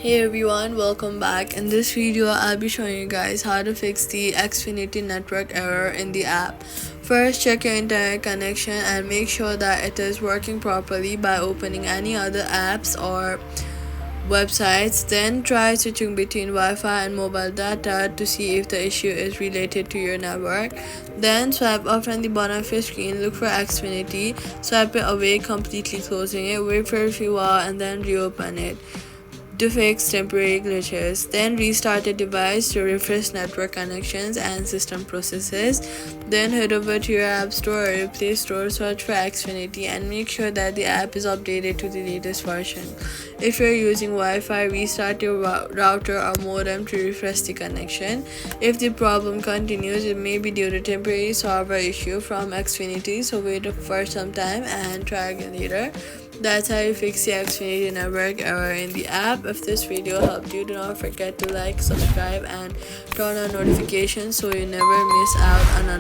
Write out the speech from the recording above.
Hey everyone, welcome back. In this video, I'll be showing you guys how to fix the Xfinity network error in the app. First, check your internet connection and make sure that it is working properly by opening any other apps or websites. Then try switching between Wi-Fi and mobile data to see if the issue is related to your network. Then swipe up from the bottom of your screen, look for Xfinity, swipe it away, completely closing it, wait for a few hours and then reopen it to fix temporary glitches. Then restart the device to refresh network connections and system processes. Then head over to your app store or your Play Store, search for Xfinity and make sure that the app is updated to the latest version. If you're using Wi-Fi, restart your router or modem to refresh the connection. If the problem continues, it may be due to temporary server issue from Xfinity, so wait for some time and try again later. That's how you fix the Xfinity network error in the app. If this video helped you, do not forget to like, subscribe, and turn on notifications so you never miss out on another